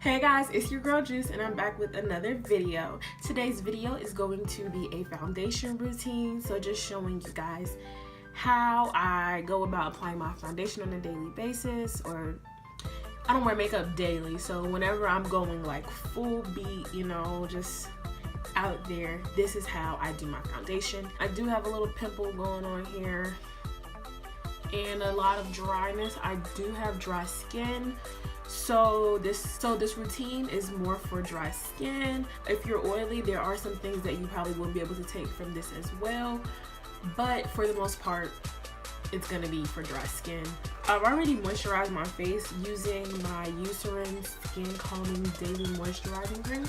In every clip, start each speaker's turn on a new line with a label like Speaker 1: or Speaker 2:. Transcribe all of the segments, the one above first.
Speaker 1: Hey guys, it's your girl Juice and I'm back with another video. Today's video is going to be a foundation routine, so just showing you guys how I go about applying my foundation on a daily basis. Or I don't wear makeup daily, so whenever I'm going like full beat, you know, just out there, this is how I do my foundation. I do have a little pimple going on here and a lot of dryness. I do have dry skin. So this routine is more for dry skin. If you're oily, there are some things that you probably will be able to take from this as well, but for the most part it's gonna be for dry skin. I've already moisturized my face using my Eucerin Skin Calming Daily Moisturizing Cream.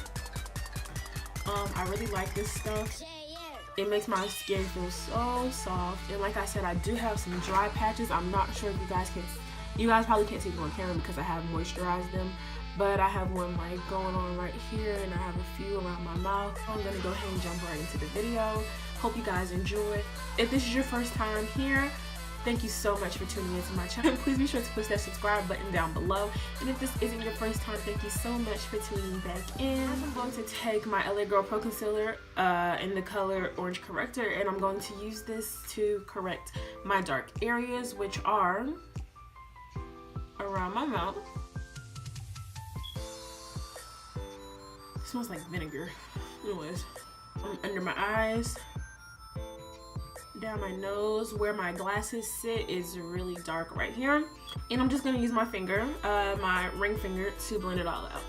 Speaker 1: I really like this stuff. It makes my skin feel so soft, and like I said, I do have some dry patches. I'm not sure if you guys probably can't see them on camera because I have moisturized them, but I have one like going on right here, and I have a few around my mouth. So I'm gonna go ahead and jump right into the video. Hope you guys enjoy. If this is your first time here, thank you so much for tuning into my channel. Please be sure to push that subscribe button down below. And if this isn't your first time, thank you so much for tuning back in. I'm going to take my LA Girl Pro Concealer in the color Orange Corrector, and I'm going to use this to correct my dark areas, which are around my mouth. It smells like vinegar. Anyways, under my eyes, down my nose, where my glasses sit is really dark right here. And I'm just gonna use my finger, my ring finger, to blend it all out.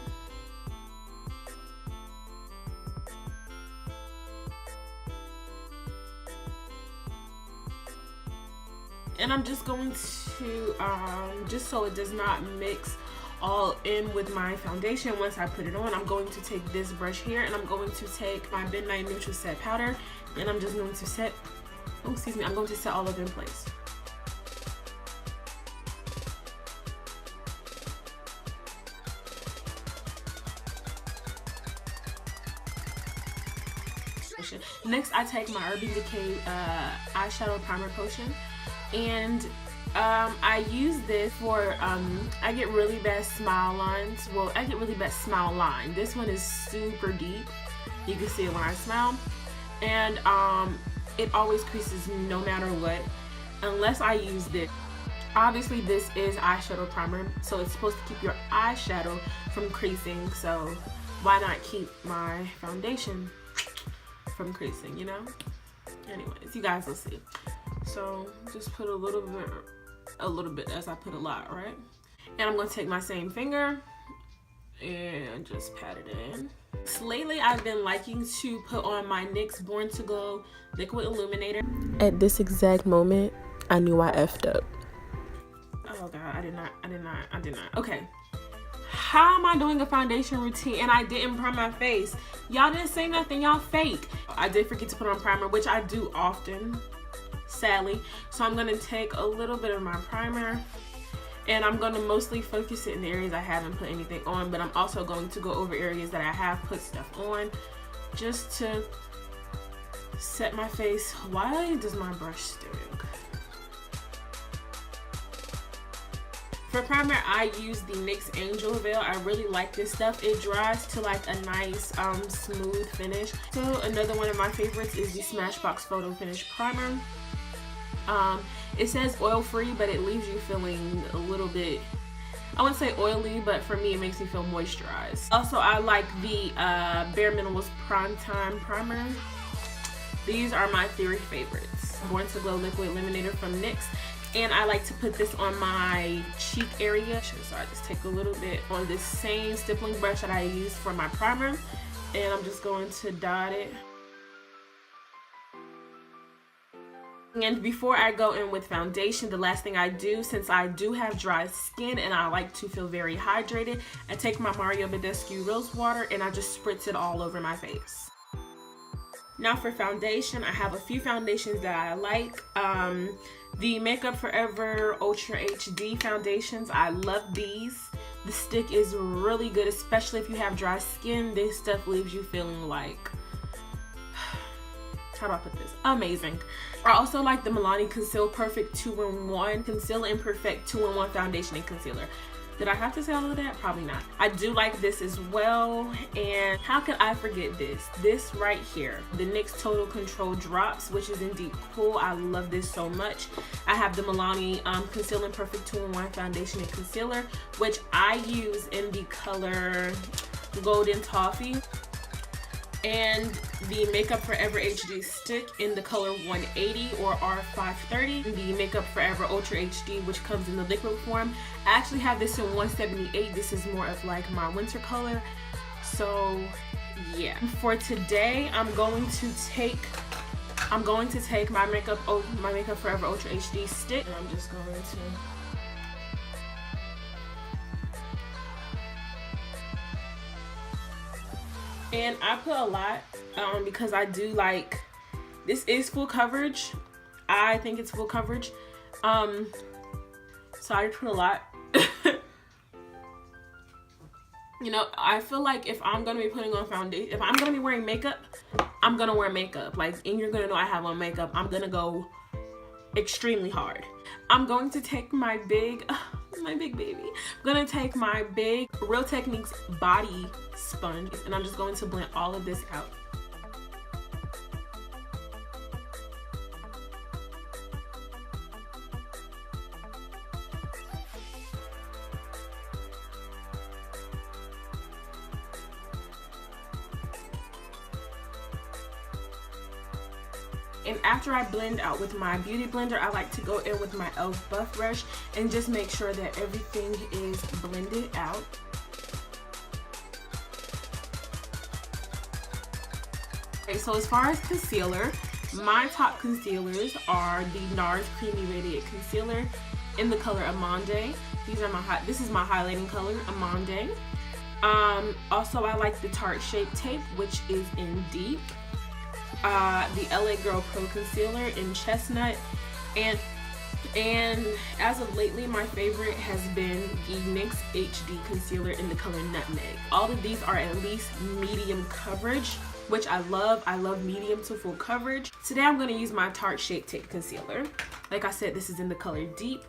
Speaker 1: And I'm just going to, just so it does not mix all in with my foundation once I put it on, I'm going to take this brush here and I'm going to take my Midnight Neutral Set Powder, and I'm just going to set, oh excuse me, I'm going to set all of it in place. Next, I take my Urban Decay eyeshadow primer potion, and I use this for, I get really bad smile lines. Well, I get really bad smile line. This one is super deep. You can see it when I smile. And it always creases no matter what, unless I use this. Obviously, this is eyeshadow primer, so it's supposed to keep your eyeshadow from creasing. So why not keep my foundation from creasing, you know? Anyways, you guys will see. So just put a little bit as I put a lot, right? And I'm gonna take my same finger and just pat it in. So lately I've been liking to put on my NYX Born to Glow Liquid Illuminator. At this exact moment, I knew I effed up. Oh god, I did not. Okay. How am I doing a foundation routine and I didn't prime my face? Y'all didn't say nothing, y'all fake. I did forget to put on primer, which I do often, sadly. So I'm gonna take a little bit of my primer, and I'm gonna mostly focus it in the areas I haven't put anything on, but I'm also going to go over areas that I have put stuff on, just to set my face. Why does my brush stink? For primer, I use the NYX Angel Veil. I really like this stuff. It dries to like a nice smooth finish. So another one of my favorites is the Smashbox Photo Finish Primer. It says oil free, but it leaves you feeling a little bit, I wouldn't say oily, but for me it makes me feel moisturized. Also, I like the Bare Minimalist Prime Time Primer. These are my three favorites. Born to Glow Liquid Illuminator from NYX. And I like to put this on my cheek area. So I just take a little bit on this same stippling brush that I used for my primer, and I'm just going to dot it. And before I go in with foundation, the last thing I do, since I do have dry skin and I like to feel very hydrated, I take my Mario Badescu Rose Water and I just spritz it all over my face. Now for foundation, I have a few foundations that I like. The Makeup Forever Ultra HD foundations, I love these. The stick is really good, especially if you have dry skin. This stuff leaves you feeling like, how do I put this? Amazing. I also like the Milani Conceal Perfect 2-in-1 Conceal and Perfect 2-in-1 foundation and concealer. Did I have to say all of that? Probably not. I do like this as well. And how could I forget this? This right here, the NYX Total Control Drops, which is in Deep Cool. I love this so much. I have the Milani Concealing Perfect 2-in-1 Foundation and Concealer, which I use in the color Golden Toffee. And the Makeup Forever HD stick in the color 180 or R530. The Makeup Forever Ultra HD, which comes in the liquid form. I actually have this in 178. This is more of like my winter color. So yeah. For today, I'm going to take my Makeup Forever Ultra HD stick, and I'm just going to and I put a lot because I do like, this is full coverage. I think it's full coverage. So I put a lot. You know, I feel like if I'm gonna be putting on foundation, if I'm gonna be wearing makeup, I'm gonna wear makeup. Like, and you're gonna know I have on makeup. I'm gonna go extremely hard. I'm going to take my big baby. I'm gonna take my big Real Techniques body sponge, and I'm just going to blend all of this out. And after I blend out with my beauty blender, I like to go in with my e.l.f. buff brush and just make sure that everything is blended out. Okay, so as far as concealer, my top concealers are the NARS Creamy Radiant Concealer in the color Amande. This is my highlighting color, Amande. Also, I like the Tarte Shape Tape, which is in Deep. The LA Girl Pro Concealer in Chestnut, and as of lately, my favorite has been the NYX HD Concealer in the color Nutmeg. All of these are at least medium coverage, which I love. I love medium to full coverage. Today I'm going to use my Tarte Shape Tape Concealer. Like I said, this is in the color Deep,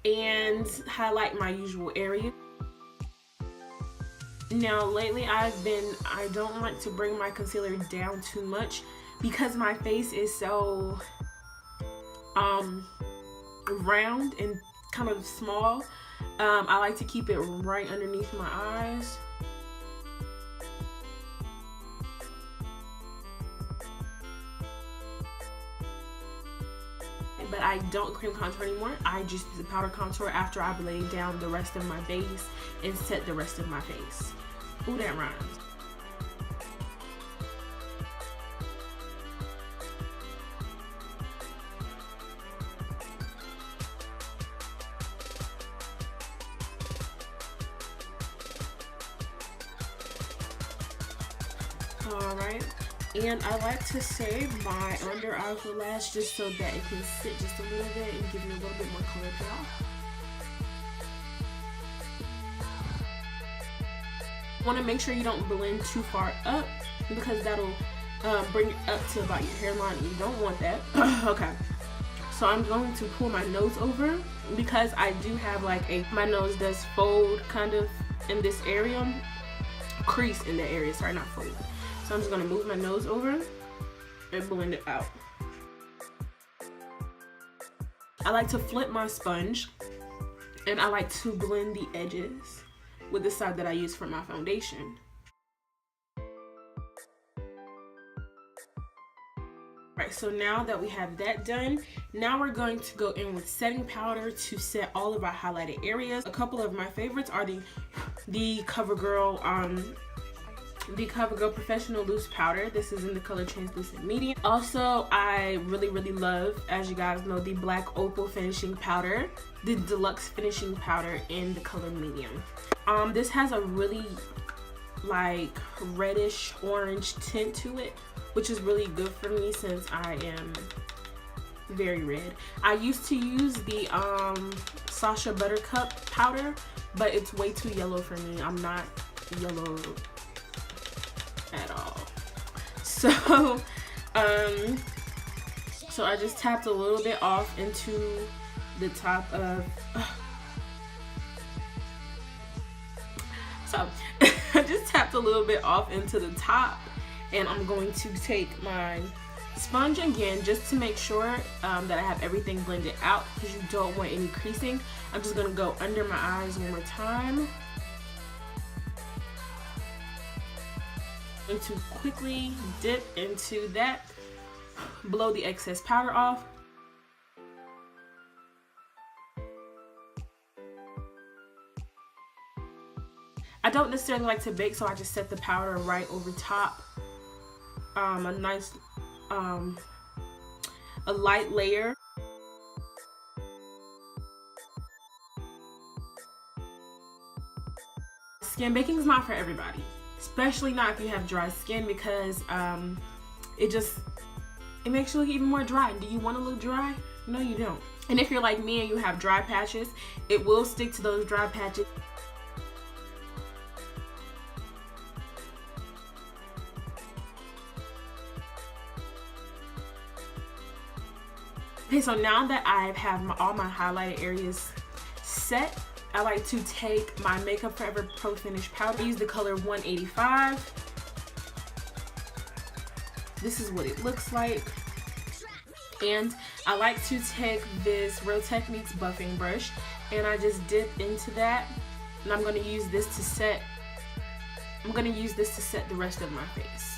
Speaker 1: and highlight my usual area. Now lately I don't like to bring my concealer down too much because my face is so round and kind of small. I like to keep it right underneath my eyes. But I don't cream contour anymore. I just use the powder contour after I've laid down the rest of my base and set the rest of my face. Ooh, that rhymes. Alright, and I like to save my under eye lash just so that it can sit just a little bit and give me a little bit more color drop. Want to make sure you don't blend too far up because that'll bring it up to about your hairline, and you don't want that. Okay, so I'm going to pull my nose over because I do have like my nose does fold kind of in this area, crease in that area, sorry, not fold. So I'm just going to move my nose over and blend it out. I like to flip my sponge, and I like to blend the edges with the side that I use for my foundation. Right, so now that we have that done, now we're going to go in with setting powder to set all of our highlighted areas. A couple of my favorites are the CoverGirl Professional Loose Powder. This is in the color Translucent Medium. Also, I really love, as you guys know, the Black Opal Finishing Powder, the Deluxe Finishing Powder in the color Medium. This has a really like reddish orange tint to it, which is really good for me since I am very red. I used to use the Sasha Buttercup powder, but it's way too yellow for me. I'm not yellow at all. So so I just tapped a little bit off into the top of So I just tapped a little bit off into the top, and I'm going to take my sponge again just to make sure that I have everything blended out, because you don't want any creasing. I'm just going to go under my eyes one more time. And to quickly dip into that, blow the excess powder off. I don't necessarily like to bake, so I just set the powder right over top. A nice, a light layer. Skin baking is not for everybody, especially not if you have dry skin, because it makes you look even more dry. Do you want to look dry? No, you don't. And if you're like me and you have dry patches, it will stick to those dry patches. Okay, so now that I have all my highlighted areas set, I like to take my Makeup Forever Pro Finish powder. I use the color 185. This is what it looks like. And I like to take this Real Techniques buffing brush, and I just dip into that, and I'm going to use this to set the rest of my face.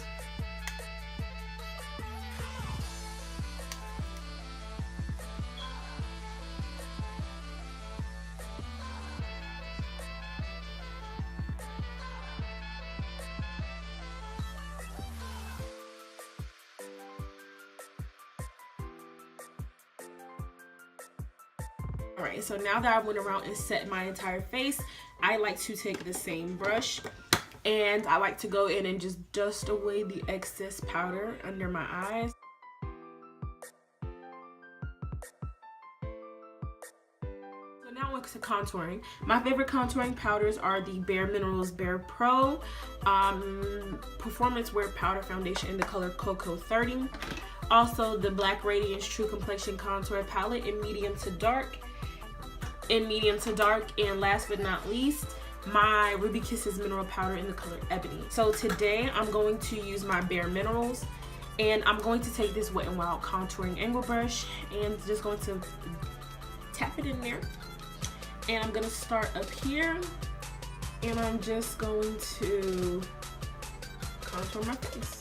Speaker 1: Alright, so now that I went around and set my entire face, I like to take the same brush, and I like to go in and just dust away the excess powder under my eyes. So now on to contouring. My favorite contouring powders are the Bare Minerals Bare Pro Performance Wear Powder Foundation in the color Cocoa 30. Also the Black Radiance True Complexion Contour Palette in medium to dark. And last but not least, my Ruby Kisses Mineral Powder in the color Ebony. So today I'm going to use my Bare Minerals, and I'm going to take this Wet n Wild contouring angle brush and just going to tap it in there. And I'm going to start up here, and I'm just going to contour my face.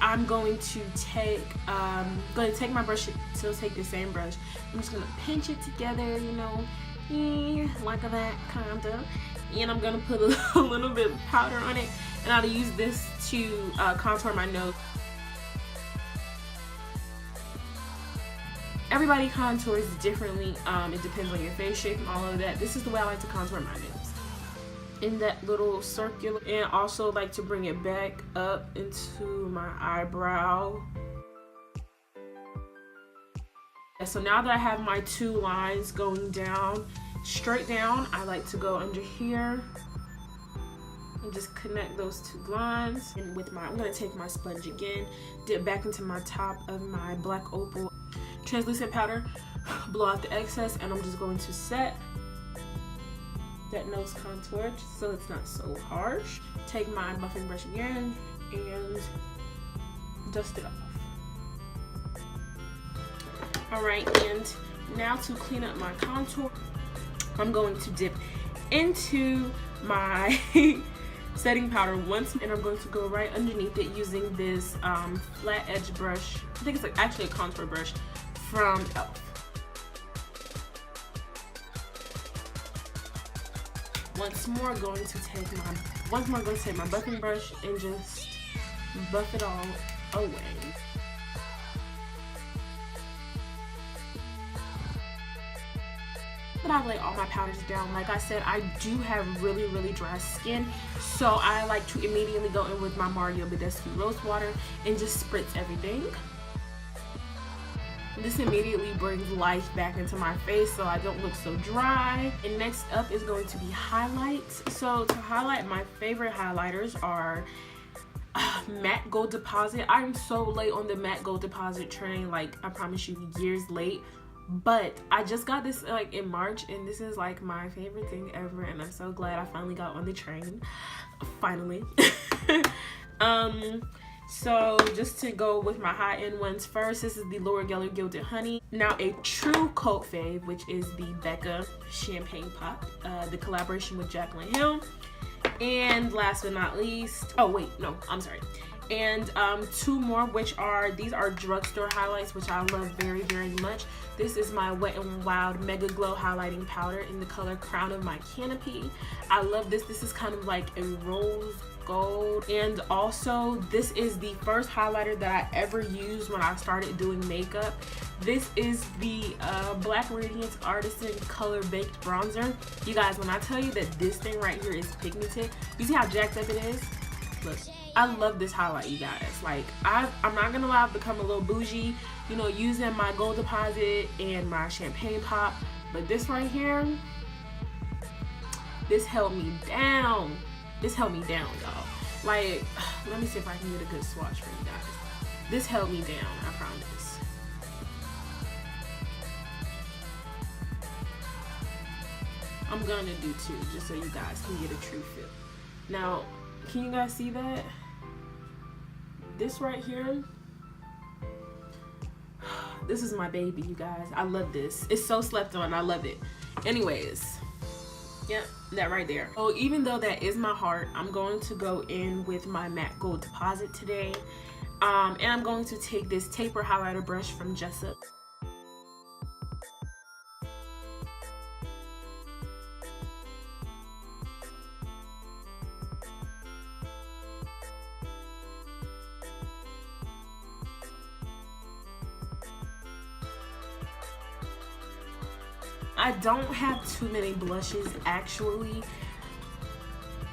Speaker 1: I'm going to take my brush, still take the same brush. I'm just gonna pinch it together, you know, like that kind of. And I'm gonna put a little bit of powder on it, and I'll use this to contour my nose. Everybody contours differently. It depends on your face shape and all of that. This is the way I like to contour my nose, in that little circular, and also like to bring it back up into my eyebrow. So now that I have my two lines going down, straight down, I like to go under here and just connect those two lines. And with I'm gonna take my sponge again, dip back into my top of my Black Opal translucent powder, blow out the excess, and I'm just going to set that nose contour just so it's not so harsh. Take my buffing brush again and dust it off. Alright, and now to clean up my contour, I'm going to dip into my setting powder once, and I'm going to go right underneath it using this flat edge brush. I think it's actually a contour brush from e.l.f. Once more, going to take my buffing brush and just buff it all away. But I lay all my powders down. Like I said, I do have really, really dry skin, so I like to immediately go in with my Mario Badescu Rose Water and just spritz everything. This immediately brings life back into my face so I don't look so dry. And next up is going to be highlights. So to highlight, my favorite highlighters are Matte Gold Deposit. I'm so late on the Matte Gold Deposit train, like I promise you, years late. but I just got this like in March, and this is like my favorite thing ever, and I'm so glad I finally got on the train. Finally. So just to go with my high-end ones first, this is the Laura Geller Gilded Honey. Now a true cult fave, which is the Becca Champagne Pop, the collaboration with Jaclyn Hill. And last but not least, oh wait, no, I'm sorry. And two more, which are, these are drugstore highlights, which I love very, very much. This is my Wet n Wild Mega Glow Highlighting Powder in the color Crown of My Canopy. I love this. This is kind of like a rose gold, and also this is the first highlighter that I ever used when I started doing makeup. This is the Black Radiance Artisan Color Baked Bronzer. You guys, when I tell you that this thing right here is pigmented, you see how jacked up it is? Look, I love this highlight, you guys. Like, I'm not gonna lie, I've become a little bougie, you know, using my gold deposit and my champagne pop, but this right here, this held me down. This held me down, y'all. Like, let me see if I can get a good swatch for you guys. This held me down, I promise. I'm gonna do two, just so you guys can get a true feel. Now, can you guys see that? This right here, this is my baby, you guys. I love this. It's so slept on, I love it. Anyways. Yep, that right there. So even though that is my heart, I'm going to go in with my matte gold deposit today. And I'm going to take this taper highlighter brush from Jessup. I don't have too many blushes actually.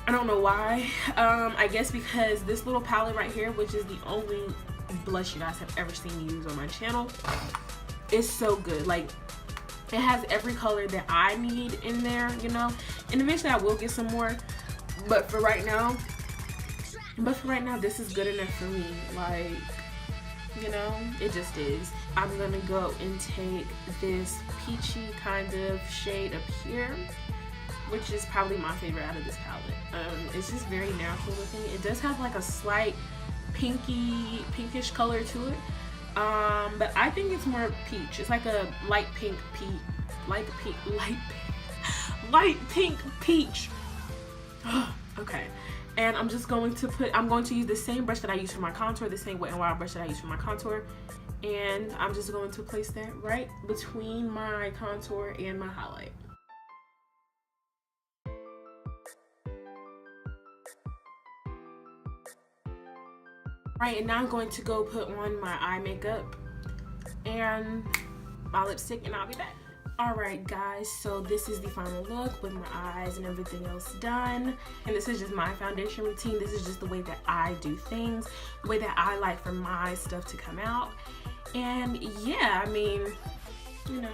Speaker 1: I don't know why. I guess because this little palette right here, which is the only blush you guys have ever seen me use on my channel, is so good. Like, it has every color that I need in there, you know. And eventually I will get some more, but for right now, this is good enough for me. Like, you know, it just is. I'm gonna go and take this peachy kind of shade up here, which is probably my favorite out of this palette. It's just very natural looking. It does have like a slight pinkish color to it, but I think it's more peach. It's like a light pink peach. Okay. And I'm just going to I'm going to use the same brush that I use for my contour, the same Wet n Wild brush that I use for my contour. And I'm just going to place that right between my contour and my highlight. Right, and now I'm going to go put on my eye makeup and my lipstick, and I'll be back. Alright guys, so this is the final look with my eyes and everything else done. And this is just my foundation routine. This is just the way that I do things, the way that I like for my stuff to come out. And yeah, I mean, you know.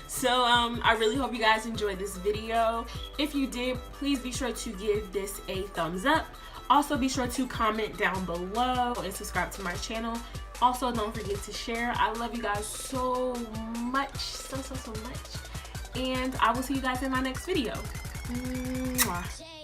Speaker 1: So I really hope you guys enjoyed this video. If you did, please be sure to give this a thumbs up. Also be sure to comment down below and subscribe to my channel. Also, don't forget to share. I love you guys so much, so much. And I will see you guys in my next video. Mwah.